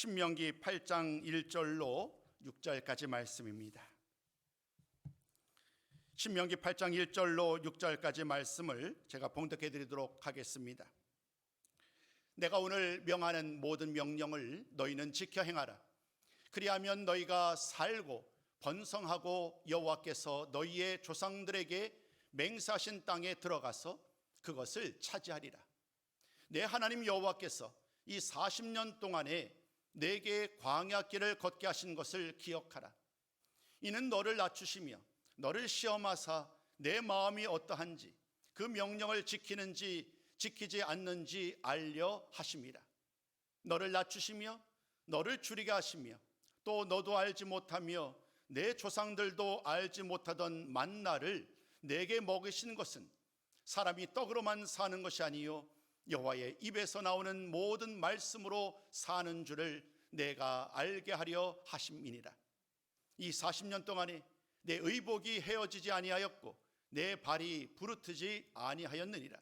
신명기 8장 1절로 6절까지 말씀입니다. 신명기 8장 1절로 6절까지 말씀을 제가 봉독해 드리도록 하겠습니다. 내가 오늘 명하는 모든 명령을 너희는 지켜 행하라. 그리하면 너희가 살고 번성하고 여호와께서 너희의 조상들에게 맹세하신 땅에 들어가서 그것을 차지하리라. 내 하나님 여호와께서 이 40년 동안에 내게 광야길을 걷게 하신 것을 기억하라. 이는 너를 낮추시며 너를 시험하사 내 마음이 어떠한지 그 명령을 지키는지 지키지 않는지 알려 하심이라. 너를 낮추시며 너를 줄이게 하시며 또 너도 알지 못하며 내 조상들도 알지 못하던 만나를 내게 먹이신 것은 사람이 떡으로만 사는 것이 아니요 여호와의 입에서 나오는 모든 말씀으로 사는 줄을 내가 알게 하려 하심이니라. 이 40년 동안에 내 의복이 헤어지지 아니하였고 내 발이 부르트지 아니하였느니라.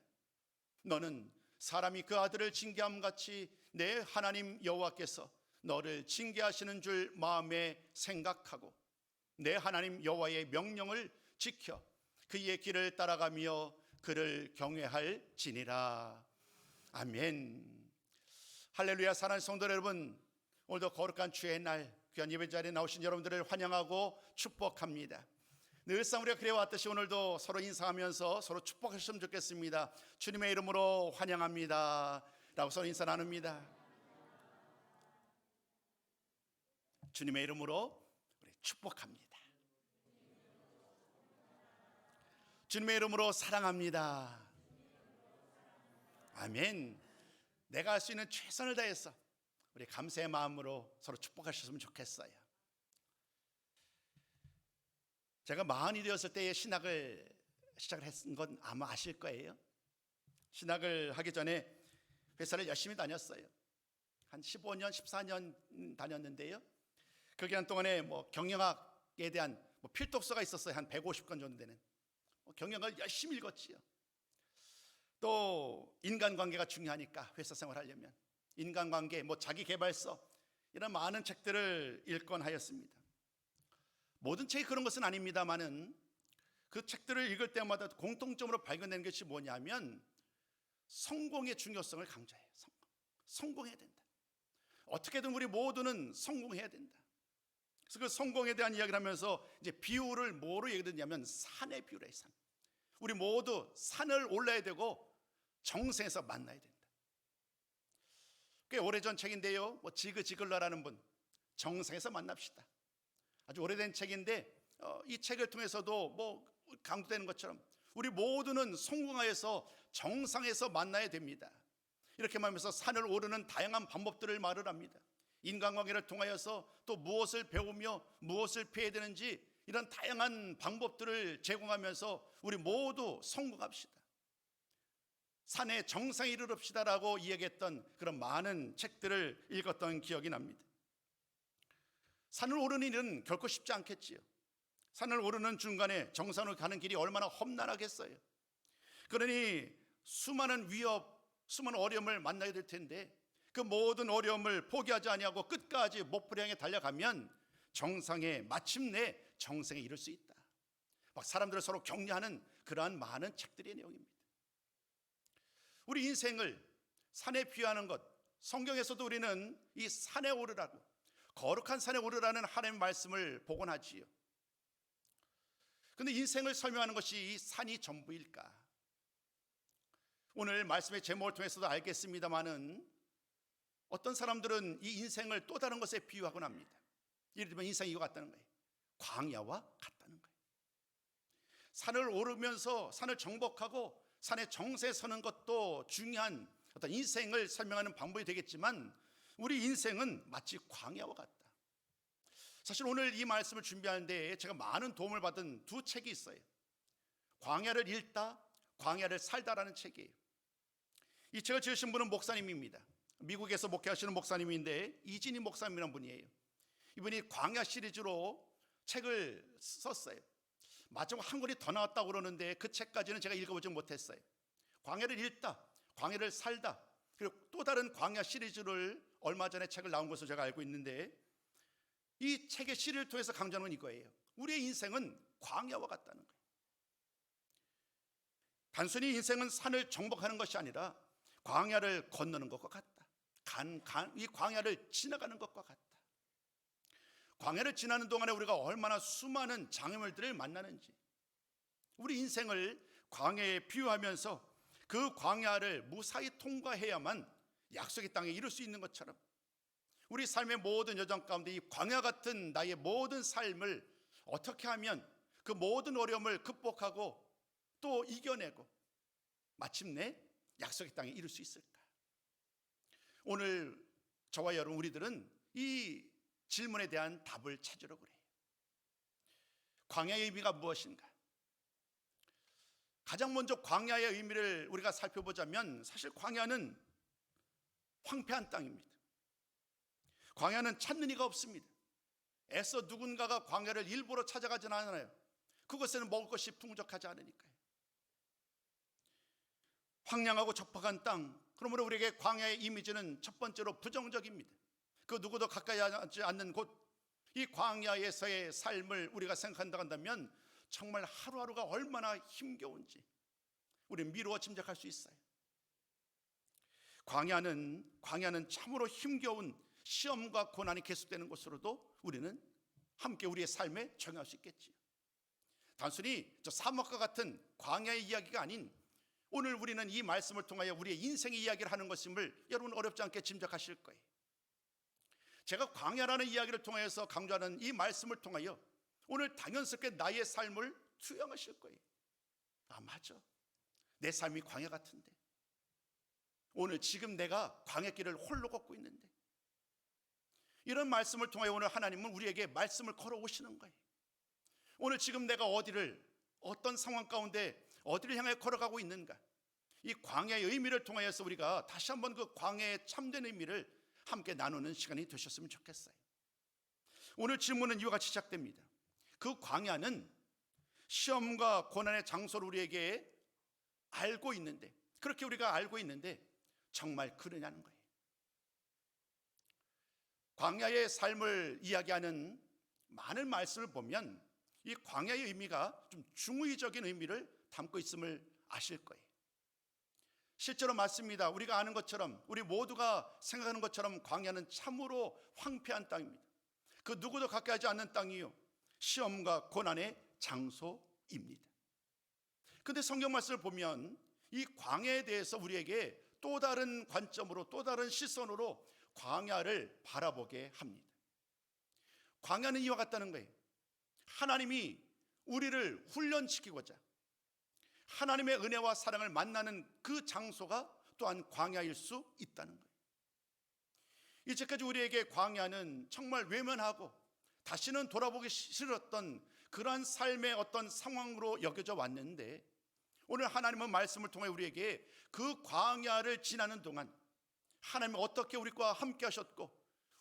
너는 사람이 그 아들을 징계함 같이 내 하나님 여호와께서 너를 징계하시는 줄 마음에 생각하고 내 하나님 여호와의 명령을 지켜 그의 길을 따라가며 그를 경외할지니라. 아멘. 할렐루야. 사랑하는 성도 여러분, 오늘도 거룩한 주의 날 귀한 예배 자리에 나오신 여러분들을 환영하고 축복합니다. 늘상 우리가 그래왔듯이 오늘도 서로 인사하면서 서로 축복하셨으면 좋겠습니다. 주님의 이름으로 환영합니다 라고 서로 인사 나눕니다. 주님의 이름으로 우리 축복합니다. 주님의 이름으로 사랑합니다. 아멘. 내가 할 수 있는 최선을 다해서 우리 감사의 마음으로 서로 축복하셨으면 좋겠어요. 제가 40이 되었을 때에 신학을 시작을 했은 건 아마 아실 거예요. 신학을 하기 전에 회사를 열심히 다녔어요. 한 15년, 14년 다녔는데요. 그 기간 동안에 경영학에 대한 필독서가 있었어요. 한 150권 정도 되는. 경영을 열심히 읽었지요. 또 인간관계가 중요하니까 회사 생활하려면 인간관계, 자기개발서 이런 많은 책들을 읽곤 하였습니다. 모든 책이 그런 것은 아닙니다만은 그 책들을 읽을 때마다 공통점으로 발견되는 것이 뭐냐면 성공의 중요성을 강조해요. 성공해야 된다. 어떻게든 우리 모두는 성공해야 된다. 그래서 그 성공에 대한 이야기를 하면서 이제 비유를 뭐로 얘기했냐면 산의 비유를 해요. 산. 우리 모두 산을 올라야 되고 정상에서 만나야 된다. 꽤 오래전 책인데요. 지그지글러라는 분, 정상에서 만납시다. 아주 오래된 책인데 이 책을 통해서도 강조되는 것처럼 우리 모두는 성공하여서 정상에서 만나야 됩니다. 이렇게 말하면서 산을 오르는 다양한 방법들을 말을 합니다. 인간관계를 통하여서 또 무엇을 배우며 무엇을 피해야 되는지 이런 다양한 방법들을 제공하면서 우리 모두 성공합시다. 산의 정상에 이르럽시다라고 이야기했던 그런 많은 책들을 읽었던 기억이 납니다. 산을 오르는 일은 결코 쉽지 않겠지요. 산을 오르는 중간에 정상으로 가는 길이 얼마나 험난하겠어요. 그러니 수많은 위협, 수많은 어려움을 만나게 될 텐데 그 모든 어려움을 포기하지 아니하고 끝까지 목표를 향해 달려가면 정상에 마침내 정상에 이를 수 있다. 막 사람들을 서로 격려하는 그러한 많은 책들의 내용입니다. 우리 인생을 산에 비유하는 것, 성경에서도 우리는 이 산에 오르라고 거룩한 산에 오르라는 하나님의 말씀을 보곤 하지요. 그런데 인생을 설명하는 것이 이 산이 전부일까? 오늘 말씀의 제목을 통해서도 알겠습니다마는 어떤 사람들은 이 인생을 또 다른 것에 비유하곤 합니다. 예를 들면 인생이 이와 같다는 거예요. 광야와 같다는 거예요. 산을 오르면서 산을 정복하고 산의 정세에 서는 것도 중요한 어떤 인생을 설명하는 방법이 되겠지만 우리 인생은 마치 광야와 같다. 사실 오늘 이 말씀을 준비하는데 제가 많은 도움을 받은 두 책이 있어요. 광야를 읽다, 광야를 살다라는 책이에요. 이 책을 지으신 분은 목사님입니다. 미국에서 목회하시는 목사님인데 이진희 목사님이라는 분이에요. 이분이 광야 시리즈로 책을 썼어요. 마지막 한 권이 더 나왔다고 그러는데 그 책까지는 제가 읽어보지 못했어요. 광야를 읽다, 광야를 살다, 그리고 또 다른 광야 시리즈를 얼마 전에 책을 나온 것으로 제가 알고 있는데, 이 책의 시리즈를 통해서 강조하는 건 이거예요. 우리의 인생은 광야와 같다는 거예요. 단순히 인생은 산을 정복하는 것이 아니라 광야를 건너는 것과 같다. 이 광야를 지나가는 것과 같다. 광야를 지나는 동안에 우리가 얼마나 수많은 장애물들을 만나는지, 우리 인생을 광야에 비유하면서 그 광야를 무사히 통과해야만 약속의 땅에 이룰 수 있는 것처럼, 우리 삶의 모든 여정 가운데 이 광야 같은 나의 모든 삶을 어떻게 하면 그 모든 어려움을 극복하고 또 이겨내고 마침내 약속의 땅에 이룰 수 있을까? 오늘 저와 여러분, 우리들은 이 질문에 대한 답을 찾으려고 그래요. 광야의 의미가 무엇인가? 가장 먼저 광야의 의미를 우리가 살펴보자면, 사실 광야는 황폐한 땅입니다. 광야는 찾는 이가 없습니다. 애써 누군가가 광야를 일부러 찾아가지는 않아요. 그것에는 먹을 것이 풍족하지 않으니까요. 황량하고 척박한 땅, 그러므로 우리에게 광야의 이미지는 첫 번째로 부정적입니다. 그 누구도 가까이 하지 않는 곳, 이 광야에서의 삶을 우리가 생각한다고 한다면 정말 하루하루가 얼마나 힘겨운지 우리는 미루어 짐작할 수 있어요. 광야는 참으로 힘겨운 시험과 고난이 계속되는 곳으로도 우리는 함께 우리의 삶에 적용할 수 있겠지요. 단순히 저 사막과 같은 광야의 이야기가 아닌, 오늘 우리는 이 말씀을 통하여 우리의 인생의 이야기를 하는 것임을 여러분 어렵지 않게 짐작하실 거예요. 제가 광야라는 이야기를 통해서 강조하는 이 말씀을 통하여 오늘 당연스럽게 나의 삶을 투영하실 거예요. 아, 맞아, 내 삶이 광야 같은데, 오늘 지금 내가 광야길을 홀로 걷고 있는데, 이런 말씀을 통해 오늘 하나님은 우리에게 말씀을 걸어오시는 거예요. 오늘 지금 내가 어떤 상황 가운데 어디를 향해 걸어가고 있는가, 이 광야의 의미를 통하여서 우리가 다시 한번 그 광야의 참된 의미를 함께 나누는 시간이 되셨으면 좋겠어요. 오늘 질문은 이와 같이 시작됩니다. 그 광야는 시험과 고난의 장소를 우리에게 알고 있는데, 그렇게 우리가 알고 있는데 정말 그러냐는 거예요. 광야의 삶을 이야기하는 많은 말씀을 보면 이 광야의 의미가 좀 중의적인 의미를 담고 있음을 아실 거예요. 실제로 맞습니다. 우리가 아는 것처럼, 우리 모두가 생각하는 것처럼 광야는 참으로 황폐한 땅입니다. 그 누구도 가까이 하지 않는 땅이요, 시험과 고난의 장소입니다. 그런데 성경 말씀을 보면 이 광야에 대해서 우리에게 또 다른 관점으로, 또 다른 시선으로 광야를 바라보게 합니다. 광야는 이와 같다는 거예요. 하나님이 우리를 훈련시키고자 하나님의 은혜와 사랑을 만나는 그 장소가 또한 광야일 수 있다는 거예요. 이제까지 우리에게 광야는 정말 외면하고 다시는 돌아보기 싫었던 그러한 삶의 어떤 상황으로 여겨져 왔는데, 오늘 하나님은 말씀을 통해 우리에게 그 광야를 지나는 동안 하나님이 어떻게 우리와 함께 하셨고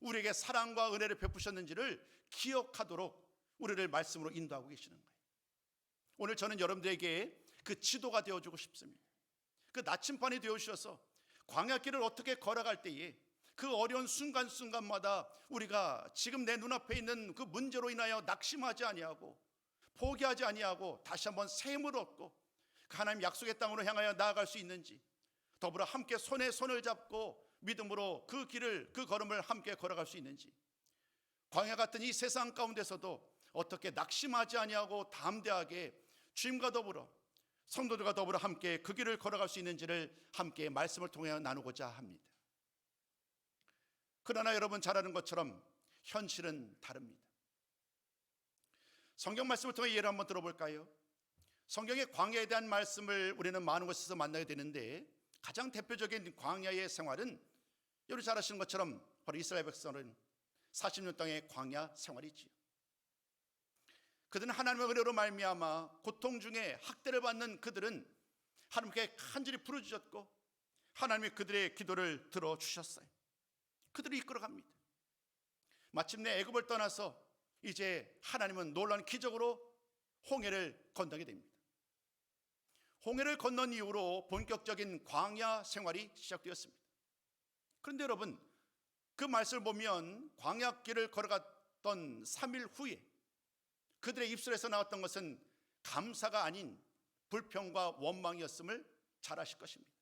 우리에게 사랑과 은혜를 베푸셨는지를 기억하도록 우리를 말씀으로 인도하고 계시는 거예요. 오늘 저는 여러분들에게 그 지도가 되어주고 싶습니다. 그 나침반이 되어주셔서 광야길을 어떻게 걸어갈 때에 그 어려운 순간순간마다 우리가 지금 내 눈앞에 있는 그 문제로 인하여 낙심하지 아니하고 포기하지 아니하고 다시 한번 새 힘을 얻고 그 하나님 약속의 땅으로 향하여 나아갈 수 있는지, 더불어 함께 손에 손을 잡고 믿음으로 그 길을, 그 걸음을 함께 걸어갈 수 있는지, 광야 같은 이 세상 가운데서도 어떻게 낙심하지 아니하고 담대하게 주님과 더불어 성도들과 더불어 함께 그 길을 걸어갈 수 있는지를 함께 말씀을 통해 나누고자 합니다. 그러나 여러분 잘 아는 것처럼 현실은 다릅니다. 성경 말씀을 통해 예를 한번 들어볼까요? 성경의 광야에 대한 말씀을 우리는 많은 곳에서 만나게 되는데, 가장 대표적인 광야의 생활은 여러분 잘 아시는 것처럼 바로 이스라엘 백성은 40년 동안의 광야 생활이지요. 그들은 하나님의 은혜로 말미암아 고통 중에 학대를 받는 그들은 하나님께 간절히 부르짖었고 하나님이 그들의 기도를 들어주셨어요. 그들을 이끌어갑니다. 마침내 애굽을 떠나서 이제 하나님은 놀라운 기적으로 홍해를 건너게 됩니다. 홍해를 건넌 이후로 본격적인 광야 생활이 시작되었습니다. 그런데 여러분, 그 말씀을 보면 광야길을 걸어갔던 3일 후에 그들의 입술에서 나왔던 것은 감사가 아닌 불평과 원망이었음을 잘 아실 것입니다.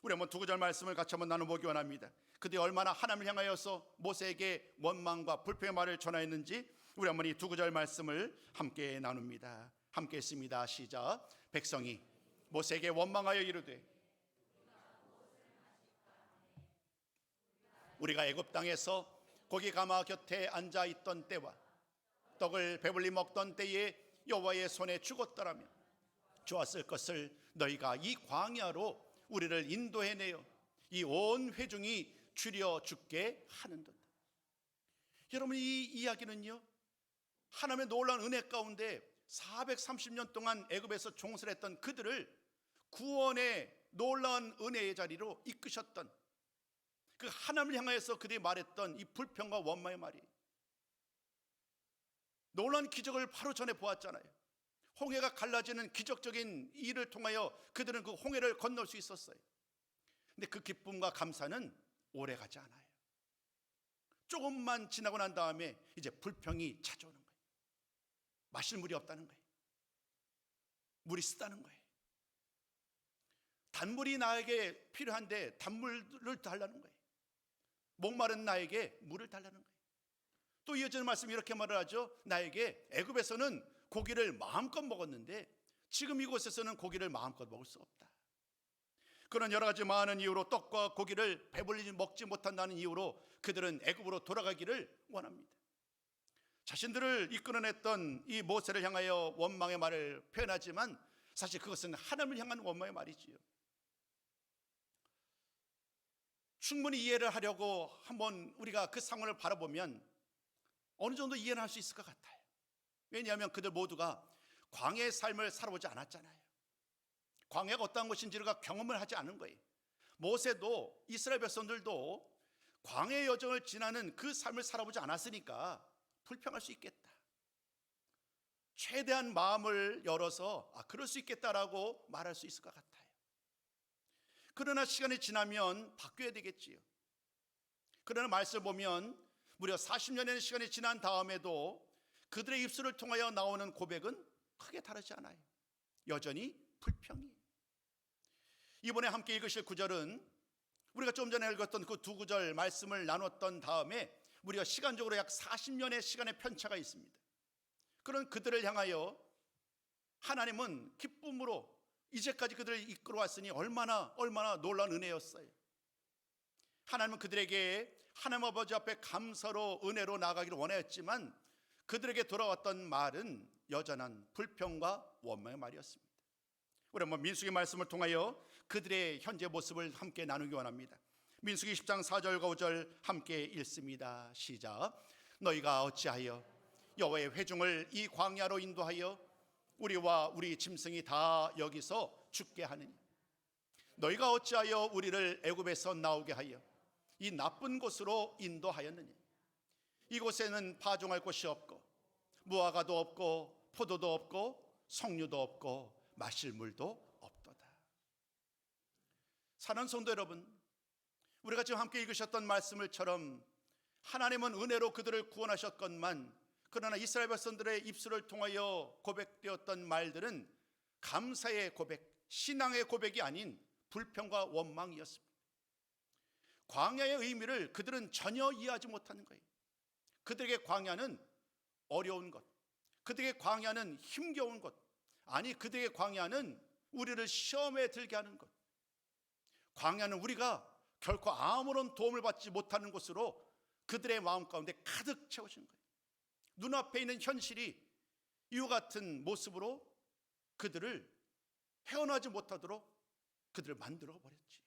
우리 한번 두 구절 말씀을 같이 한번 나눠보기 원합니다. 그들이 얼마나 하나님을 향하여서 모세에게 원망과 불평의 말을 전하였는지 우리 한번 이 두 구절 말씀을 함께 나눕니다. 함께 했습니다. 시작. 백성이 모세에게 원망하여 이르되 우리가 애굽 땅에서 고기 가마 곁에 앉아 있던 때와 떡을 배불리 먹던 때에 여호와의 손에 죽었더라면 좋았을 것을 너희가 이 광야로 우리를 인도해내어 이 온 회중이 줄여 죽게 하는도다. 여러분, 이 이야기는요, 하나님의 놀라운 은혜 가운데 430년 동안 애굽에서 종살했던 그들을 구원의 놀라운 은혜의 자리로 이끄셨던 그 하나님을 향하여서 그들이 말했던 이 불평과 원망의 말이, 놀라운 기적을 바로 전에 보았잖아요. 홍해가 갈라지는 기적적인 일을 통하여 그들은 그 홍해를 건널 수 있었어요. 근데 그 기쁨과 감사는 오래 가지 않아요. 조금만 지나고 난 다음에 이제 불평이 찾아오는 거예요. 마실 물이 없다는 거예요. 물이 쓰다는 거예요. 단물이 나에게 필요한데 단물을 달라는 거예요. 목마른 나에게 물을 달라는 거예요. 또 이어지는 말씀이 이렇게 말을 하죠. 나에게 애굽에서는 고기를 마음껏 먹었는데 지금 이곳에서는 고기를 마음껏 먹을 수 없다. 그런 여러 가지 많은 이유로 떡과 고기를 배불리 먹지 못한다는 이유로 그들은 애굽으로 돌아가기를 원합니다. 자신들을 이끌어냈던 이 모세를 향하여 원망의 말을 표현하지만 사실 그것은 하나님을 향한 원망의 말이지요. 충분히 이해를 하려고 한번 우리가 그 상황을 바라보면 어느 정도 이해는 할 수 있을 것 같아요. 왜냐하면 그들 모두가 광야의 삶을 살아보지 않았잖아요. 광야가 어떠한 것인지를 경험을 하지 않은 거예요. 모세도 이스라엘 백성들도 광야의 여정을 지나는 그 삶을 살아보지 않았으니까 불평할 수 있겠다. 최대한 마음을 열어서 그럴 수 있겠다라고 말할 수 있을 것 같아요. 그러나 시간이 지나면 바뀌어야 되겠지요. 그러나 말씀을 보면 무려 40년의 시간이 지난 다음에도 그들의 입술을 통하여 나오는 고백은 크게 다르지 않아요. 여전히 불평이에요. 이번에 함께 읽으실 구절은 우리가 좀 전에 읽었던 그 두 구절 말씀을 나눴던 다음에 우리가 시간적으로 약 40년의 시간의 편차가 있습니다. 그런 그들을 향하여 하나님은 기쁨으로 이제까지 그들을 이끌어 왔으니 얼마나 놀라운 은혜였어요. 하나님은 그들에게 하나님 아버지 앞에 감사로 은혜로 나아가기를 원하였지만 그들에게 돌아왔던 말은 여전한 불평과 원망의 말이었습니다. 우리 한번 민수기 말씀을 통하여 그들의 현재 모습을 함께 나누기 원합니다. 민수기 10장 4절과 5절 함께 읽습니다. 시작. 너희가 어찌하여 여호와의 회중을 이 광야로 인도하여 우리와 우리 짐승이 다 여기서 죽게 하느냐. 너희가 어찌하여 우리를 애굽에서 나오게 하여 이 나쁜 곳으로 인도하였느냐. 이곳에는 파종할 곳이 없고 무화과도 없고 포도도 없고 석류도 없고 마실 물도 없도다. 사랑하는 성도 여러분, 우리가 지금 함께 읽으셨던 말씀을처럼 하나님은 은혜로 그들을 구원하셨건만 그러나 이스라엘 백성들의 입술을 통하여 고백되었던 말들은 감사의 고백, 신앙의 고백이 아닌 불평과 원망이었습니다. 광야의 의미를 그들은 전혀 이해하지 못하는 거예요. 그들에게 광야는 어려운 것, 그들에게 광야는 힘겨운 것, 아니 그들에게 광야는 우리를 시험에 들게 하는 것, 광야는 우리가 결코 아무런 도움을 받지 못하는 곳으로 그들의 마음 가운데 가득 채우신 거예요. 눈앞에 있는 현실이 이와 같은 모습으로 그들을 헤어나지 못하도록 그들을 만들어 버렸지.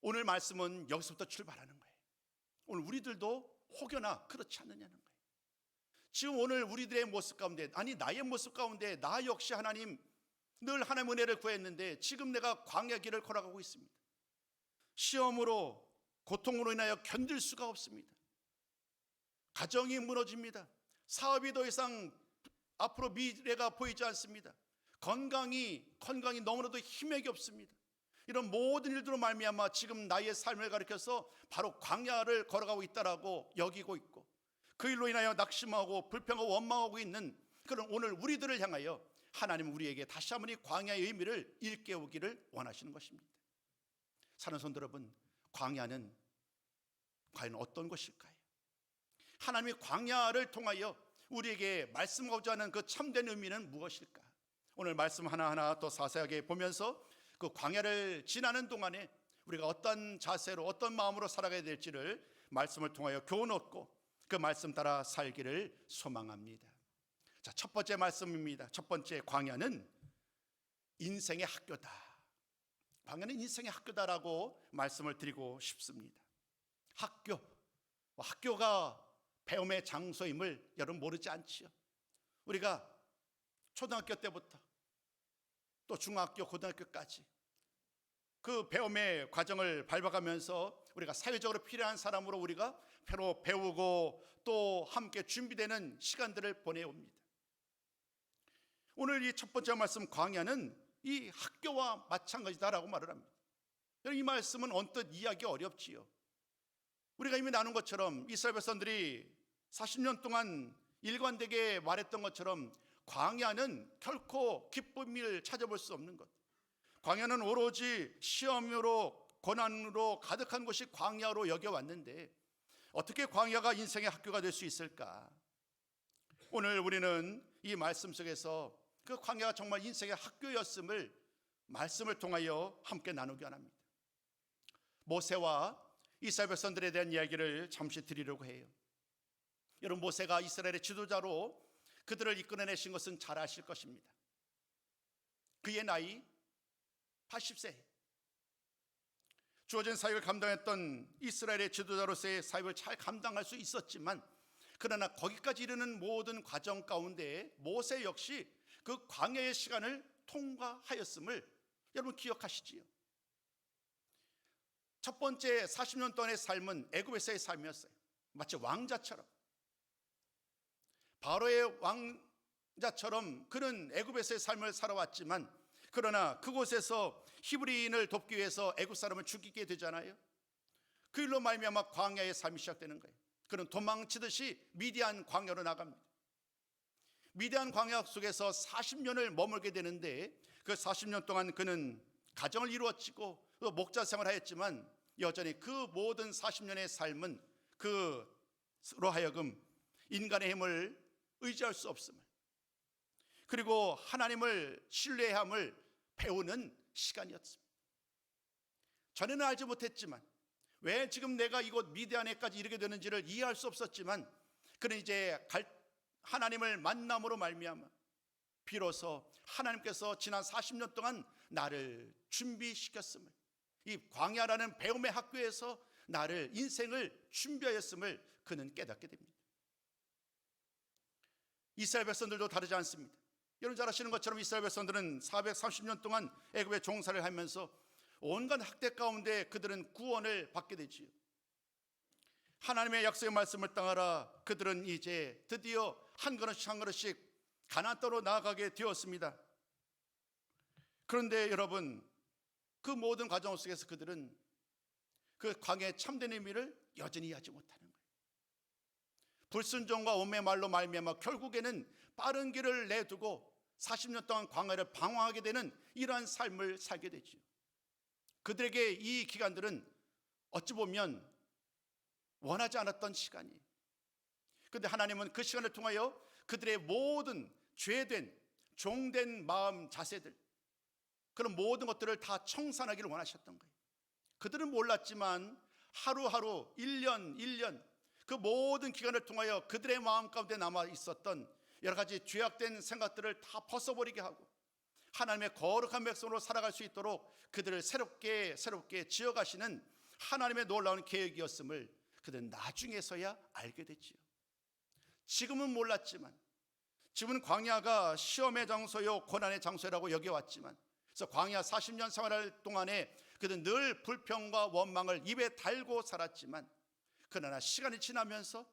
오늘 말씀은 여기서부터 출발하는 거예요. 오늘 우리들도 혹여나 그렇지 않느냐는 거예요. 지금 오늘 우리들의 모습 가운데, 아니 나의 모습 가운데 나 역시 하나님 늘 하나님의 은혜를 구했는데 지금 내가 광야 길을 걸어가고 있습니다. 시험으로 고통으로 인하여 견딜 수가 없습니다. 가정이 무너집니다. 사업이 더 이상 앞으로 미래가 보이지 않습니다. 건강이 너무나도 힘이 없습니다. 이런 모든 일들로 말미암아 지금 나의 삶을 가리켜서 바로 광야를 걸어가고 있다라고 여기고 있고, 그 일로 인하여 낙심하고 불평하고 원망하고 있는 그런 오늘 우리들을 향하여 하나님은 우리에게 다시 한번 이 광야의 의미를 일깨우기를 원하시는 것입니다. 사는 성도 여러분, 광야는 과연 어떤 것일까요? 하나님이 광야를 통하여 우리에게 말씀하고자 하는 그 참된 의미는 무엇일까? 오늘 말씀 하나하나 또 자세하게 보면서 그 광야를 지나는 동안에 우리가 어떤 자세로 어떤 마음으로 살아가야 될지를 말씀을 통하여 교훈 얻고 그 말씀 따라 살기를 소망합니다. 자, 첫 번째 말씀입니다. 첫 번째, 광야는 인생의 학교다. 광야는 인생의 학교다라고 말씀을 드리고 싶습니다. 학교가 배움의 장소임을 여러분 모르지 않지요? 우리가 초등학교 때부터 또 중학교, 고등학교까지 그 배움의 과정을 밟아가면서 우리가 사회적으로 필요한 사람으로 우리가 배우고 또 함께 준비되는 시간들을 보내옵니다. 오늘 이 첫 번째 말씀, 광야는 이 학교와 마찬가지다라고 말을 합니다. 이 말씀은 언뜻 이해하기 어렵지요. 우리가 이미 나눈 것처럼 이스라엘 백성들이 40년 동안 일관되게 말했던 것처럼 광야는 결코 기쁨을 찾아볼 수 없는 것, 광야는 오로지 시험으로 고난으로 가득한 곳이 광야로 여겨왔는데 어떻게 광야가 인생의 학교가 될 수 있을까? 오늘 우리는 이 말씀 속에서 그 광야가 정말 인생의 학교였음을 말씀을 통하여 함께 나누기 원합니다. 모세와 이스라엘 백성들에 대한 이야기를 잠시 드리려고 해요. 여러분, 모세가 이스라엘의 지도자로 그들을 이끌어내신 것은 잘 아실 것입니다. 그의 나이 80세, 주어진 사역을 감당했던 이스라엘의 지도자로서의 사역을 잘 감당할 수 있었지만, 그러나 거기까지 이르는 모든 과정 가운데 모세 역시 그 광야의 시간을 통과하였음을 여러분 기억하시지요? 첫 번째 40년 동안의 삶은 애굽에서의 삶이었어요. 마치 왕자처럼, 바로의 왕자처럼 그는 애굽에서의 삶을 살아왔지만, 그러나 그곳에서 히브리인을 돕기 위해서 애굽 사람을 죽이게 되잖아요. 그 일로 말미암아 광야의 삶이 시작되는 거예요. 그는 도망치듯이 미디안 광야로 나갑니다. 미디안 광야 속에서 40년을 머물게 되는데, 그 40년 동안 그는 가정을 이루었고 목자 생활을 하였지만 여전히 그 모든 40년의 삶은 그로 하여금 인간의 힘을 의지할 수 없음을, 그리고 하나님을 신뢰함을 배우는 시간이었습니다. 전에는 알지 못했지만, 왜 지금 내가 이곳 미디안에까지 이르게 되는지를 이해할 수 없었지만, 그는 이제 하나님을 만남으로 말미암아 비로소 하나님께서 지난 40년 동안 나를 준비시켰음을, 이 광야라는 배움의 학교에서 나를, 인생을 준비하였음을 그는 깨닫게 됩니다. 이스라엘 백성들도 다르지 않습니다. 여러분 잘 아시는 것처럼 이스라엘 백성들은 430년 동안 애굽에 종살이를 하면서 온갖 학대 가운데 그들은 구원을 받게 되지요. 하나님의 약속의 말씀을 따라 그들은 이제 드디어 한 걸음씩 한 걸음씩 가나안 땅으로 나아가게 되었습니다. 그런데 여러분, 그 모든 과정 속에서 그들은 그 광야의 참된 의미를 여전히 이해하지 못하는 거예요. 불순종과 온매 말로 말미암아 결국에는 빠른 길을 내두고 40년 동안 광야를 방황하게 되는 이러한 삶을 살게 되죠. 그들에게 이 기간들은 어찌 보면 원하지 않았던 시간이에요. 그런데 하나님은 그 시간을 통하여 그들의 모든 죄된, 종된 마음, 자세들, 그런 모든 것들을 다 청산하기를 원하셨던 거예요. 그들은 몰랐지만 하루하루, 1년 그 모든 기간을 통하여 그들의 마음 가운데 남아 있었던 여러 가지 죄악된 생각들을 다 벗어버리게 하고 하나님의 거룩한 백성으로 살아갈 수 있도록 그들을 새롭게 지어가시는 하나님의 놀라운 계획이었음을 그들은 나중에서야 알게 됐지요. 지금은 몰랐지만, 지금은 광야가 시험의 장소요 고난의 장소라고 여겨왔지만, 그래서 광야 40년 생활할 동안에 그들은 늘 불평과 원망을 입에 달고 살았지만, 그러나 시간이 지나면서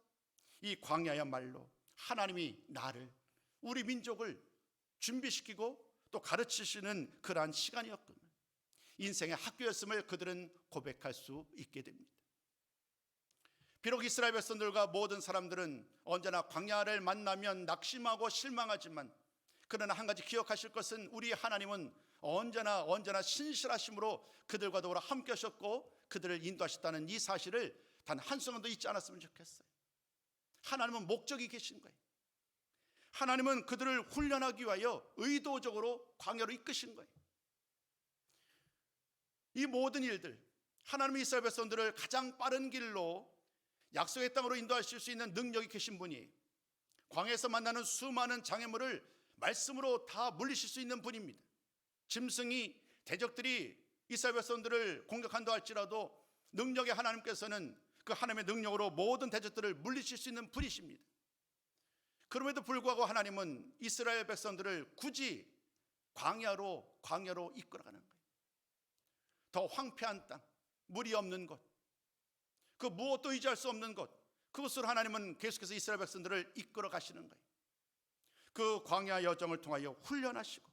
이 광야야말로 하나님이 나를, 우리 민족을 준비시키고 또 가르치시는 그러한 시간이었거든요. 인생의 학교였음을 그들은 고백할 수 있게 됩니다. 비록 이스라엘 백성들과 모든 사람들은 언제나 광야를 만나면 낙심하고 실망하지만, 그러나 한 가지 기억하실 것은 우리 하나님은 언제나 신실하심으로 그들과 더불어 함께 하셨고 그들을 인도하셨다는 이 사실을 단 한순간도 잊지 않았으면 좋겠어요. 하나님은 목적이 계신 거예요. 하나님은 그들을 훈련하기 위하여 의도적으로 광야로 이끄신 거예요. 이 모든 일들, 하나님이 이스라엘 백성들을 가장 빠른 길로 약속의 땅으로 인도하실 수 있는 능력이 계신 분이, 광야에서 만나는 수많은 장애물을 말씀으로 다 물리실 수 있는 분입니다. 짐승이, 대적들이 이스라엘 백성들을 공격한다 할지라도 능력의 하나님께서는 그 하나님의 능력으로 모든 대적들을 물리칠 수 있는 분이십니다. 그럼에도 불구하고 하나님은 이스라엘 백성들을 굳이 광야로 이끌어가는 거예요. 더 황폐한 땅, 물이 없는 곳, 그 무엇도 의지할 수 없는 곳, 그곳으로 하나님은 계속해서 이스라엘 백성들을 이끌어 가시는 거예요. 그 광야 여정을 통하여 훈련하시고,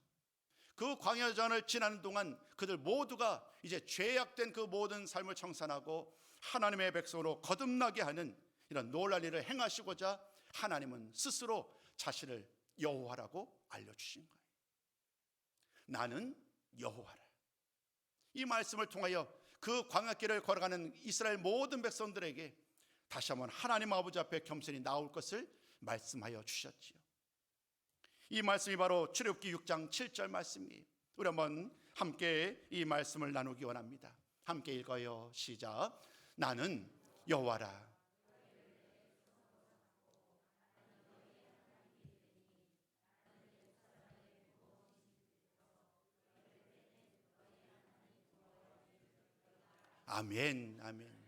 그 광야 여정을 지나는 동안 그들 모두가 이제 죄악된 그 모든 삶을 청산하고 하나님의 백성으로 거듭나게 하는 이런 놀라운 일을 행하시고자 하나님은 스스로 자신을 여호와라고 알려주신 거예요. 나는 여호와라. 이 말씀을 통하여 그 광야길을 걸어가는 이스라엘 모든 백성들에게 다시 한번 하나님 아버지 앞에 겸손히 나올 것을 말씀하여 주셨지요. 이 말씀이 바로 출애굽기 6장 7절 말씀이에요. 우리 한번 함께 이 말씀을 나누기 원합니다. 함께 읽어요. 시작. 나는 여호와라. 아멘, 아멘.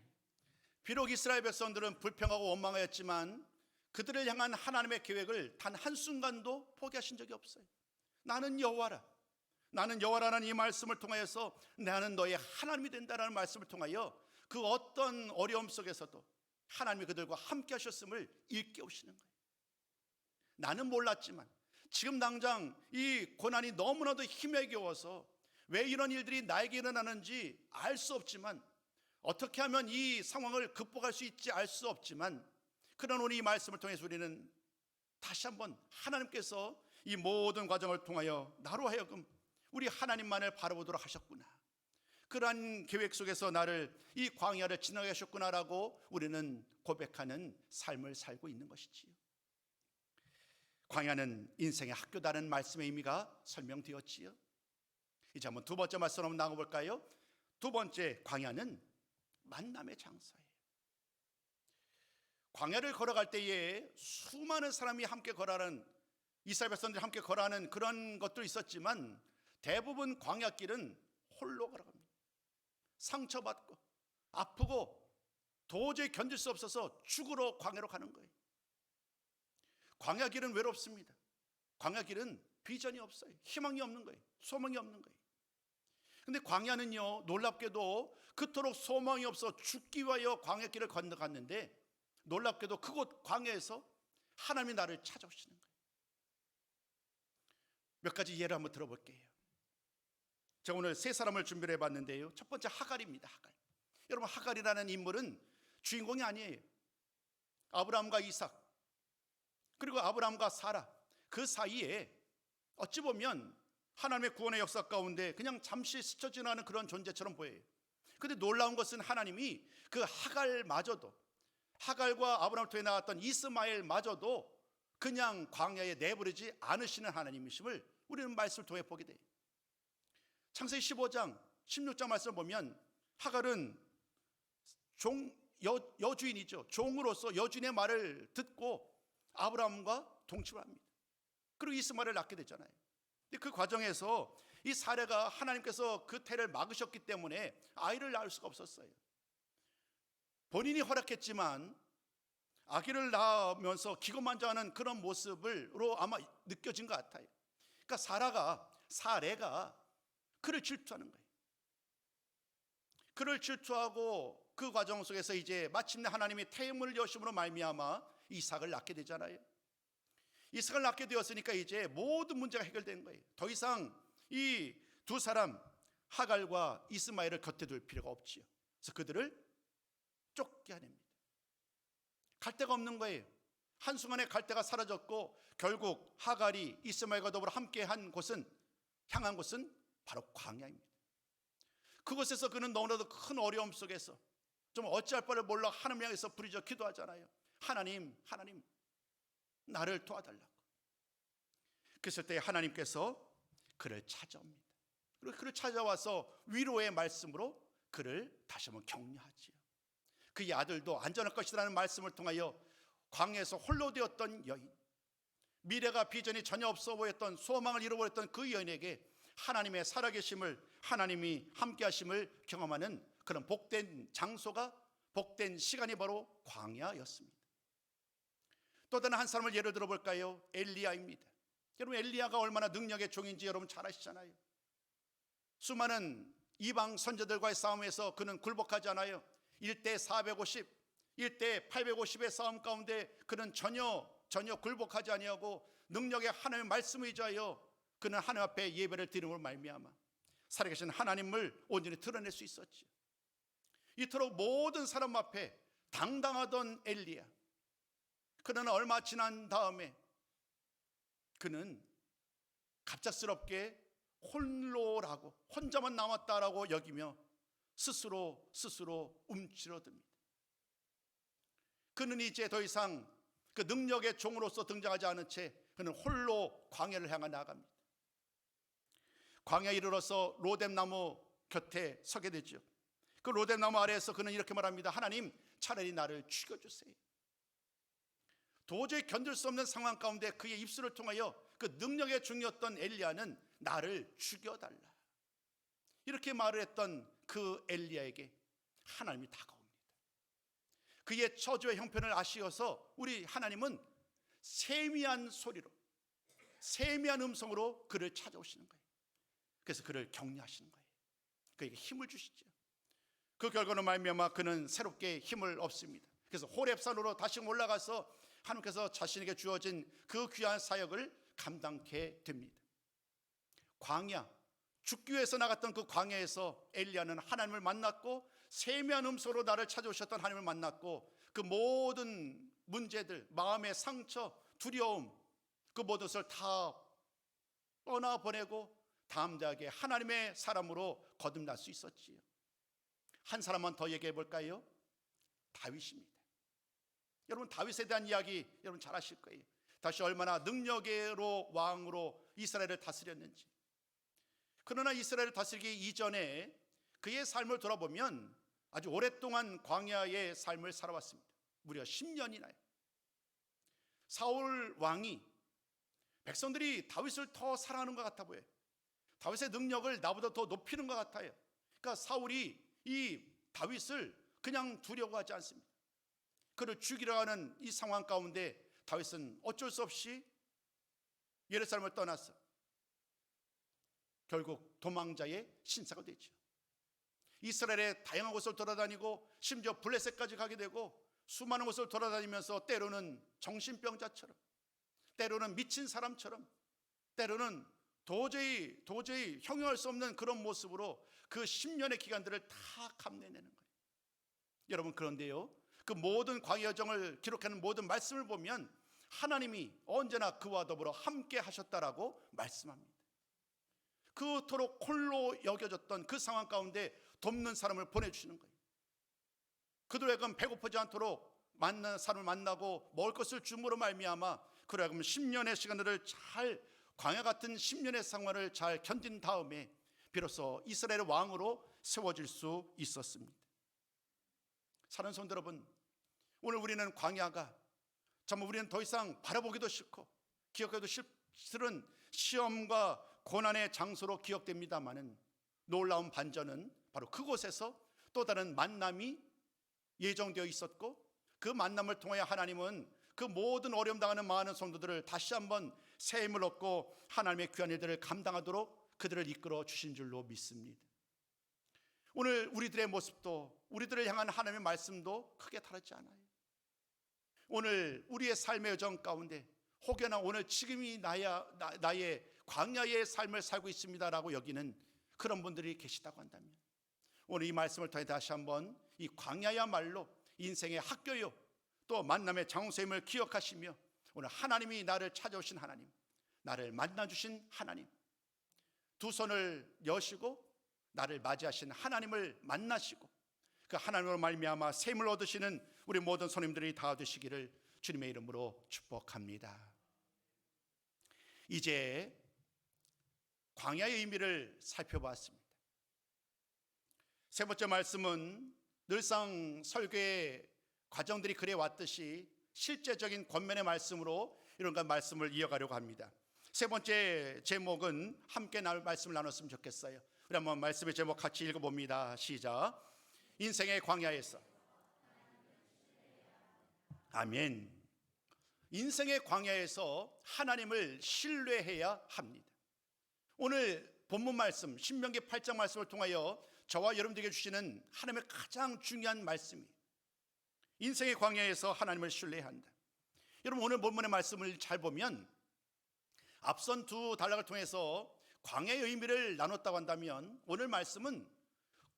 비록 이스라엘 백성들은 불평하고 원망하였지만 그들을 향한 하나님의 계획을 단 한순간도 포기하신 적이 없어요. 나는 여호와라. 나는 여호와라는 이 말씀을 통하여서 나는 너의 하나님이 된다라는 말씀을 통하여 그 어떤 어려움 속에서도 하나님이 그들과 함께 하셨음을 일깨우시는 거예요. 나는 몰랐지만 지금 당장 이 고난이 너무나도 힘에 겨워서 왜 이런 일들이 나에게 일어나는지 알 수 없지만, 어떻게 하면 이 상황을 극복할 수 있지 알 수 없지만, 그런 오늘 이 말씀을 통해서 우리는 다시 한번 하나님께서 이 모든 과정을 통하여 나로 하여금 우리 하나님만을 바라보도록 하셨구나, 그러한 계획 속에서 나를 이 광야를 지나게 하셨구나라고 우리는 고백하는 삶을 살고 있는 것이지요. 광야는 인생의 학교다는 말씀의 의미가 설명되었지요. 이제 한번 두 번째 말씀 한번 나눠볼까요? 두 번째, 광야는 만남의 장소예요. 광야를 걸어갈 때에 수많은 사람이 함께 걸어가는, 이스라엘 백성들이 함께 걸어가는 그런 것도 있었지만 대부분 광야길은 홀로 걸어갑니다. 상처받고 아프고 도저히 견딜 수 없어서 죽으러 광야로 가는 거예요. 광야길은 외롭습니다. 광야길은 비전이 없어요. 희망이 없는 거예요. 소망이 없는 거예요. 근데 광야는요, 놀랍게도 그토록 소망이 없어 죽기 위하여 광야길을 건너갔는데 놀랍게도 그곳 광야에서 하나님이 나를 찾아오시는 거예요. 몇 가지 예를 한번 들어볼게요. 제가 오늘 세 사람을 준비를 해봤는데요, 첫 번째 하갈입니다. 하갈. 여러분, 하갈이라는 인물은 주인공이 아니에요. 아브라함과 이삭, 그리고 아브라함과 사라, 그 사이에 어찌 보면 하나님의 구원의 역사 가운데 그냥 잠시 스쳐 지나는 그런 존재처럼 보여요. 그런데 놀라운 것은 하나님이 그 하갈마저도, 하갈과 아브라함을 통해 나왔던 이스마엘마저도 그냥 광야에 내버리지 않으시는 하나님이심을 우리는 말씀을 통해 보게 돼요. 창세기 15장 16장 말씀을 보면 하갈은 여주인이죠. 종으로서 여주인의 말을 듣고 아브라함과 동침을 합니다. 그리고 이스마엘을 낳게 되잖아요. 근데 그 과정에서 이 사례가 하나님께서 그 태를 막으셨기 때문에 아이를 낳을 수가 없었어요. 본인이 허락했지만 아기를 낳으면서 기고만장하는 그런 모습으로 아마 느껴진 것 같아요. 그러니까 사례가 그를 질투하는 거예요. 그를 질투하고 그 과정 속에서 이제 마침내 하나님이 태음을 여심으로 말미암아 이삭을 낳게 되잖아요. 이삭을 낳게 되었으니까 이제 모든 문제가 해결된 거예요. 더 이상 이 두 사람, 하갈과 이스마엘을 곁에 둘 필요가 없지요. 그래서 그들을 쫓겨냅니다. 갈 데가 없는 거예요. 한순간에 갈 데가 사라졌고 결국 하갈이 이스마엘과 더불어 함께한 곳은, 향한 곳은 바로 광야입니다. 그곳에서 그는 너무나도 큰 어려움 속에서 좀 어찌할 바를 몰라 하나님 향해서 부르짖어 기도하잖아요. 하나님, 하나님, 나를 도와달라고. 그랬을 때 하나님께서 그를 찾아옵니다. 그리고 그를 찾아와서 위로의 말씀으로 그를 다시 한번 격려하지요. 그의 아들도 안전할 것이라는 말씀을 통하여 광야에서 홀로 되었던 여인, 미래가 비전이 전혀 없어 보였던, 소망을 잃어버렸던 그 여인에게 하나님의 살아계심을, 하나님이 함께하심을 경험하는 그런 복된 장소가, 복된 시간이 바로 광야였습니다. 또 다른 한 사람을 예를 들어볼까요? 엘리야입니다. 여러분, 엘리야가 얼마나 능력의 종인지 여러분 잘 아시잖아요. 수많은 이방 선조들과의 싸움에서 그는 굴복하지 않아요. 1대 450, 1대 850의 싸움 가운데 그는 전혀 굴복하지 아니하고 능력의 하나님의 말씀을 의지하여 그는 하나님 앞에 예배를 드림으로 말미암아 살아계신 하나님을 온전히 드러낼 수 있었지요. 이토록 모든 사람 앞에 당당하던 엘리야, 그러나 얼마 지난 다음에 그는 갑작스럽게 홀로라고, 혼자만 남았다라고 여기며 스스로 움츠러듭니다. 그는 이제 더 이상 그 능력의 종으로서 등장하지 않은 채 그는 홀로 광야를 향해 나아갑니다. 광야에 이르러서 로뎀나무 곁에 서게 되죠. 그 로뎀나무 아래에서 그는 이렇게 말합니다. 하나님, 차라리 나를 죽여주세요. 도저히 견딜 수 없는 상황 가운데 그의 입술을 통하여 그 능력의 종이었던 엘리야는 나를 죽여달라, 이렇게 말을 했던 그 엘리야에게 하나님이 다가옵니다. 그의 처지와 형편을 아시어서 우리 하나님은 세미한 소리로, 세미한 음성으로 그를 찾아오시는 거예요. 그래서 그를 격려하시는 거예요. 그에게 힘을 주시죠. 그 결과로 말미암아 그는 새롭게 힘을 얻습니다. 그래서 호렙산으로 다시 올라가서 하나님께서 자신에게 주어진 그 귀한 사역을 감당케 됩니다. 광야, 죽기 위해서 나갔던 그 광야에서 엘리야는 하나님을 만났고 세미한 음성으로 나를 찾아오셨던 하나님을 만났고 그 모든 문제들, 마음의 상처, 두려움, 그 모든 것을 다 떠나보내고 담대하게 하나님의 사람으로 거듭날 수 있었지요. 한 사람만 더 얘기해 볼까요? 다윗입니다. 여러분, 다윗에 대한 이야기 여러분 잘 아실 거예요. 다시 얼마나 능력으로 왕으로 이스라엘을 다스렸는지. 그러나 이스라엘을 다스리기 이전에 그의 삶을 돌아보면 아주 오랫동안 광야의 삶을 살아왔습니다. 무려 10년이나요. 사울 왕이 백성들이 다윗을 더 사랑하는 것 같아 보여요. 다윗의 능력을 나보다 더 높이는 것 같아요. 그러니까 사울이 이 다윗을 그냥 두려고 하지 않습니다. 그를 죽이려 하는 이 상황 가운데 다윗은 어쩔 수 없이 예루살렘을 떠나서 결국 도망자의 신사가 되죠. 이스라엘의 다양한 곳을 돌아다니고 심지어 블레셋까지 가게 되고 수많은 곳을 돌아다니면서 때로는 정신병자처럼, 때로는 미친 사람처럼, 때로는 도저히 형용할 수 없는 그런 모습으로 그 10년의 기간들을 다 감내내는 거예요. 여러분, 그런데요, 그 모든 광야 여정을 기록하는 모든 말씀을 보면 하나님이 언제나 그와 더불어 함께 하셨다라고 말씀합니다. 그토록 홀로 여겨졌던 그 상황 가운데 돕는 사람을 보내주시는 거예요. 그들에게 배고프지 않도록 만난 사람을 만나고 먹을 것을 줌으로 말미암아 그로 하여금 10년의 시간들을 잘, 광야 같은 10년의 상황을 잘 견딘 다음에 비로소 이스라엘의 왕으로 세워질 수 있었습니다. 사랑하는 성도 여러분, 오늘 우리는 광야가 정말 우리는 더 이상 바라보기도 싫고 기억하기도 싫은 시험과 고난의 장소로 기억됩니다마는 놀라운 반전은 바로 그곳에서 또 다른 만남이 예정되어 있었고 그 만남을 통하여 하나님은 그 모든 어려움 당하는 많은 성도들을 다시 한번 새 힘을 얻고 하나님의 귀한 일들을 감당하도록 그들을 이끌어 주신 줄로 믿습니다. 오늘 우리들의 모습도 우리들을 향한 하나님의 말씀도 크게 다르지 않아요. 오늘 우리의 삶의 여정 가운데 혹여나 오늘 지금이 나의 광야의 삶을 살고 있습니다라고 여기는 그런 분들이 계시다고 한다면 오늘 이 말씀을 통해 다시 한번 이 광야야말로 인생의 학교요 또 만남의 장소임을 기억하시며 오늘 하나님이 나를 찾아오신 하나님, 나를 만나주신 하나님, 두 손을 여시고 나를 맞이하신 하나님을 만나시고 그 하나님으로 말미암아 샘을 얻으시는 우리 모든 손님들이 다 되시기를 주님의 이름으로 축복합니다. 이제 광야의 의미를 살펴보았습니다. 세 번째 말씀은 늘상 설교의 과정들이 그래 왔듯이 실제적인 권면의 말씀으로 이런 말씀을 이어가려고 합니다. 세 번째 제목은 함께 말씀을 나눴으면 좋겠어요. 우리 한번 말씀의 제목 같이 읽어봅니다. 시작. 인생의 광야에서. 아멘. 인생의 광야에서 하나님을 신뢰해야 합니다. 오늘 본문 말씀 신명기 8장 말씀을 통하여 저와 여러분들에게 주시는 하나님의 가장 중요한 말씀이 인생의 광야에서 하나님을 신뢰해야 한다. 여러분 오늘 본문의 말씀을 잘 보면 앞선 두 단락을 통해서 광야의 의미를 나눴다고 한다면 오늘 말씀은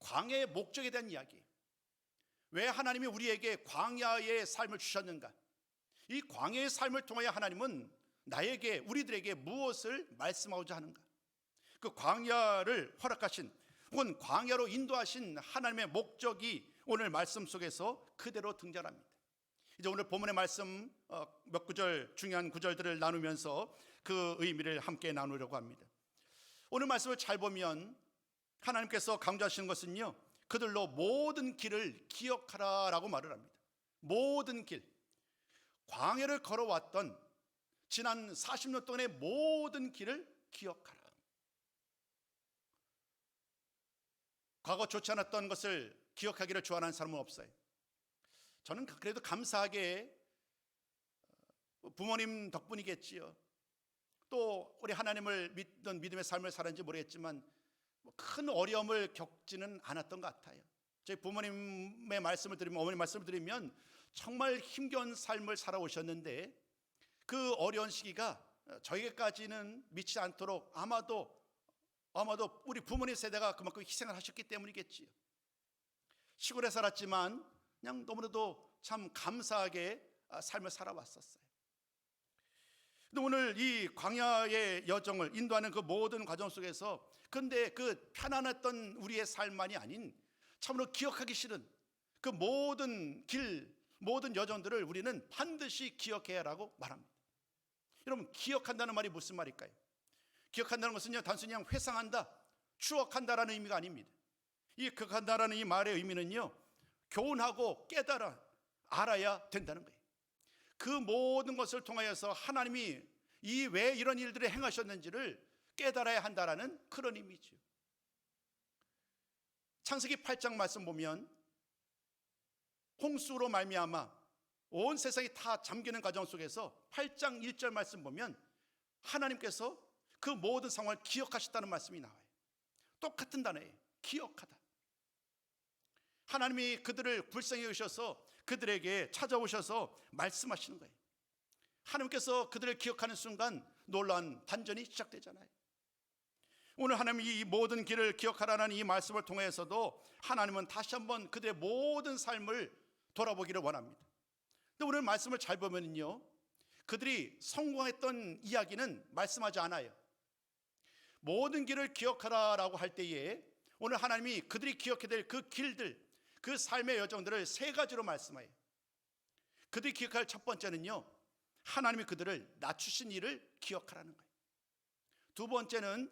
광야의 목적에 대한 이야기, 왜 하나님이 우리에게 광야의 삶을 주셨는가, 이 광야의 삶을 통하여 하나님은 나에게 우리들에게 무엇을 말씀하고자 하는가, 그 광야를 허락하신 혹은 광야로 인도하신 하나님의 목적이 오늘 말씀 속에서 그대로 등장합니다. 이제 오늘 본문의 말씀 몇 구절 중요한 구절들을 나누면서 그 의미를 함께 나누려고 합니다. 오늘 말씀을 잘 보면 하나님께서 강조하시는 것은요, 그들로 모든 길을 기억하라라고 말을 합니다. 모든 길, 광야를 걸어왔던 지난 40년 동안의 모든 길을 기억하라. 과거 좋지 않았던 것을 기억하기를 좋아하는 사람은 없어요. 저는 그래도 감사하게 부모님 덕분이겠지요. 또 우리 하나님을 믿던 믿음의 삶을 살았는지 모르겠지만 큰 어려움을 겪지는 않았던 것 같아요. 저희 부모님의 말씀을 들으면, 어머니 말씀을 들으면 정말 힘겨운 삶을 살아오셨는데 그 어려운 시기가 저에게까지는 미치지 않도록 아마도 우리 부모님 세대가 그만큼 희생을 하셨기 때문이겠지요. 시골에 살았지만 그냥 너무나도 참 감사하게 삶을 살아왔었어요. 근데 오늘 이 광야의 여정을 인도하는 그 모든 과정 속에서 근데 그 편안했던 우리의 삶만이 아닌 참으로 기억하기 싫은 그 모든 길, 모든 여정들을 우리는 반드시 기억해야 하라고 말합니다. 여러분, 기억한다는 말이 무슨 말일까요? 기억한다는 것은요, 단순히 그냥 회상한다, 추억한다라는 의미가 아닙니다. 이 기억한다라는 이 말의 의미는요, 교훈하고 깨달아 알아야 된다는 거예요. 그 모든 것을 통하여서 하나님이 이 왜 이런 일들을 행하셨는지를 깨달아야 한다라는 그런 의미죠. 창세기 8장 말씀 보면 홍수로 말미암아 온 세상이 다 잠기는 과정 속에서 8장 1절 말씀 보면 하나님께서 그 모든 상황을 기억하셨다는 말씀이 나와요. 똑같은 단어예요. 기억하다. 하나님이 그들을 불쌍히 여기셔서 그들에게 찾아오셔서 말씀하시는 거예요. 하나님께서 그들을 기억하는 순간 놀라운 반전이 시작되잖아요. 오늘 하나님이 이 모든 길을 기억하라는 이 말씀을 통해서도 하나님은 다시 한번 그들의 모든 삶을 돌아보기를 원합니다. 근데 오늘 말씀을 잘 보면요, 그들이 성공했던 이야기는 말씀하지 않아요. 모든 길을 기억하라라고 할 때에 오늘 하나님이 그들이 기억해야 될 그 길들, 그 삶의 여정들을 세 가지로 말씀해요. 그들이 기억할 첫 번째는요, 하나님이 그들을 낮추신 일을 기억하라는 거예요. 두 번째는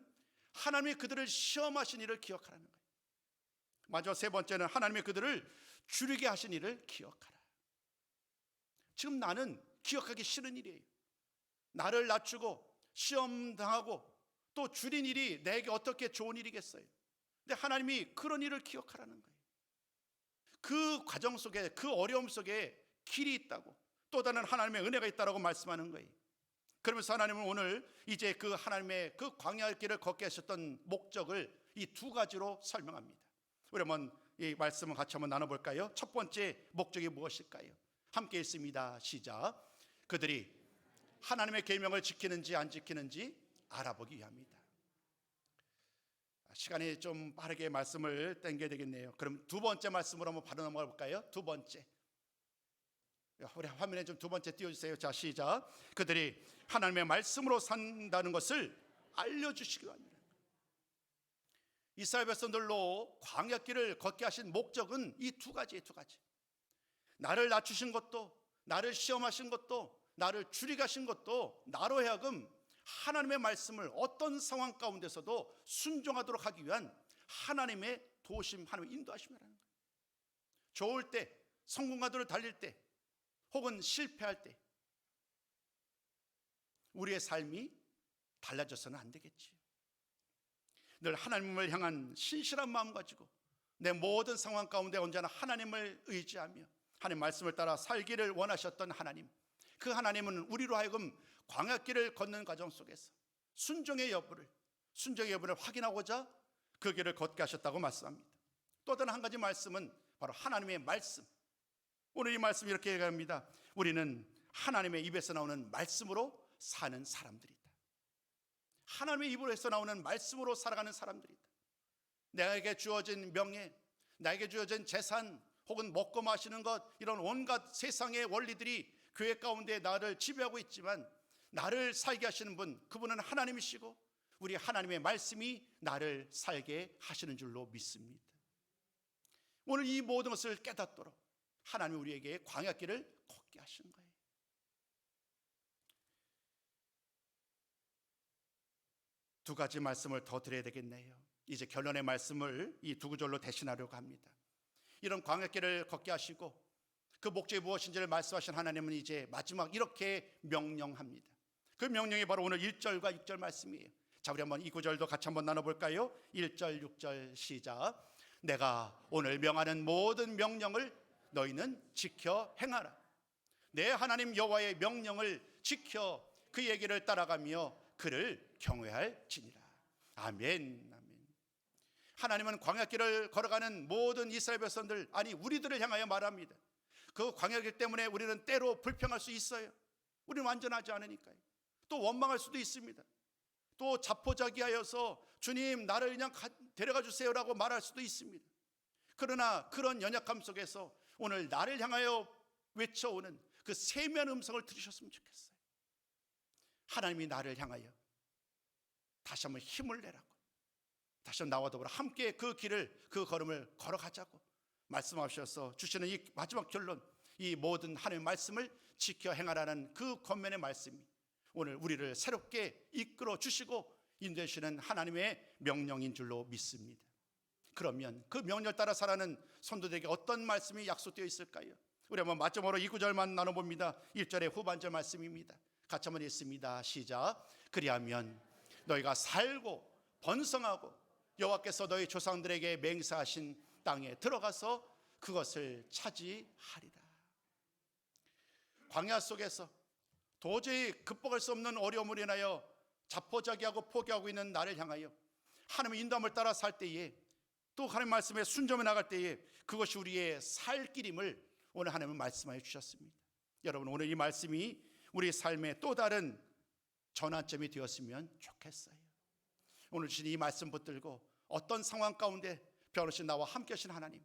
하나님이 그들을 시험하신 일을 기억하라는 거예요. 마지막 세 번째는 하나님이 그들을 줄이게 하신 일을 기억하라. 지금 나는 기억하기 싫은 일이에요. 나를 낮추고 시험당하고 또 줄인 일이 내게 어떻게 좋은 일이겠어요. 근데 하나님이 그런 일을 기억하라는 거예요. 그 과정 속에, 그 어려움 속에 길이 있다고, 또 다른 하나님의 은혜가 있다고 말씀하는 거예요. 그러면서 하나님은 오늘 이제 그 하나님의 그 광야의 길을 걷게 하셨던 목적을 이 두 가지로 설명합니다. 우리 한번 이 말씀을 같이 한번 나눠볼까요? 첫 번째 목적이 무엇일까요? 함께 읽습니다. 시작. 그들이 하나님의 계명을 지키는지 안 지키는지 알아보기 위함이다. 시간이 좀 빠르게 말씀을 땡겨야 되겠네요. 그럼 두 번째 말씀으로 한번 바로 넘어가 볼까요? 두 번째, 우리 화면에 좀 두 번째 띄워주세요. 자, 시작. 그들이 하나님의 말씀으로 산다는 것을 알려주시기 바랍니다. 이스라엘 백성들로 광야길을 걷게 하신 목적은 이 두 가지예요. 두 가지. 나를 낮추신 것도, 나를 시험하신 것도, 나를 줄이게 하신 것도 나로 하여금 하나님의 말씀을 어떤 상황 가운데서도 순종하도록 하기 위한 하나님의 도우심, 하나님의 인도하심이라는 거예요. 좋을 때, 성공가도를 달릴 때, 혹은 실패할 때 우리의 삶이 달라져서는 안 되겠지. 늘 하나님을 향한 신실한 마음 가지고 내 모든 상황 가운데 언제나 하나님을 의지하며 하나님 말씀을 따라 살기를 원하셨던 하나님, 그 하나님은 우리로 하여금 광야길을 걷는 과정 속에서 순종의 여부를 확인하고자 그 길을 걷게 하셨다고 말씀합니다. 또 다른 한 가지 말씀은 바로 하나님의 말씀. 오늘 이 말씀 이렇게 얘기합니다. 우리는 하나님의 입에서 나오는 말씀으로 사는 사람들이다. 하나님의 입으로서 나오는 말씀으로 살아가는 사람들이다. 나에게 주어진 명예, 나에게 주어진 재산, 혹은 먹고 마시는 것, 이런 온갖 세상의 원리들이 교회 가운데 나를 지배하고 있지만 나를 살게 하시는 분, 그분은 하나님이시고 우리 하나님의 말씀이 나를 살게 하시는 줄로 믿습니다. 오늘 이 모든 것을 깨닫도록 하나님이 우리에게 광야길을 걷게 하신 거예요. 두 가지 말씀을 더 드려야 되겠네요. 이제 결론의 말씀을 이 두 구절로 대신하려고 합니다. 이런 광야길을 걷게 하시고 그 목적이 무엇인지를 말씀하신 하나님은 이제 마지막 이렇게 명령합니다. 그 명령이 바로 오늘 1절과 6절 말씀이에요. 자, 우리 한번 이 구절도 같이 한번 나눠볼까요? 1절, 6절 시작. 내가 오늘 명하는 모든 명령을 너희는 지켜 행하라. 내 하나님 여호와의 명령을 지켜 그 얘기를 따라가며 그를 경외할지니라. 아멘. 아멘. 하나님은 광야길을 걸어가는 모든 이스라엘 백성들, 아니 우리들을 향하여 말합니다. 그 광야길 때문에 우리는 때로 불평할 수 있어요. 우리는 완전하지 않으니까요. 또 원망할 수도 있습니다. 또 자포자기하여서 주님 나를 그냥 데려가 주세요라고 말할 수도 있습니다. 그러나 그런 연약함 속에서 오늘 나를 향하여 외쳐오는 그 세미한 음성을 들으셨으면 좋겠어요. 하나님이 나를 향하여 다시 한번 힘을 내라고, 다시 한번 나와 더불어 함께 그 길을, 그 걸음을 걸어가자고 말씀하셔서 주시는 이 마지막 결론, 이 모든 하나님의 말씀을 지켜 행하라는 그 권면의 말씀이 오늘 우리를 새롭게 이끌어 주시고 인도해 주시는 하나님의 명령인 줄로 믿습니다. 그러면 그 명령을 따라 살아가는 성도들에게 어떤 말씀이 약속되어 있을까요? 우리 한번 마지막으로 이 구절만 나눠봅니다. 1절의 후반절 말씀입니다. 같이 한번 읽습니다. 시작. 그리하면 너희가 살고 번성하고 여호와께서 너희 조상들에게 맹세하신 땅에 들어가서 그것을 차지하리라. 광야 속에서 도저히 극복할 수 없는 어려움을 인하여 자포자기하고 포기하고 있는 나를 향하여 하나님의 인도함을 따라 살 때에, 또 하나님 말씀에 순종해 나갈 때에 그것이 우리의 살 길임을 오늘 하나님은 말씀하여 주셨습니다. 여러분, 오늘 이 말씀이 우리 삶의 또 다른 전환점이 되었으면 좋겠어요. 오늘 주신 이 말씀 붙들고 어떤 상황 가운데 변호신 나와 함께 하신 하나님,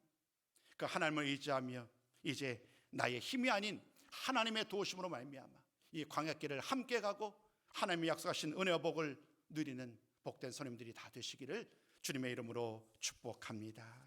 그 하나님을 의지하며 이제 나의 힘이 아닌 하나님의 도우심으로 말미암아 이 광야길을 함께 가고 하나님이 약속하신 은혜와 복을 누리는 복된 손님들이 다 되시기를 주님의 이름으로 축복합니다.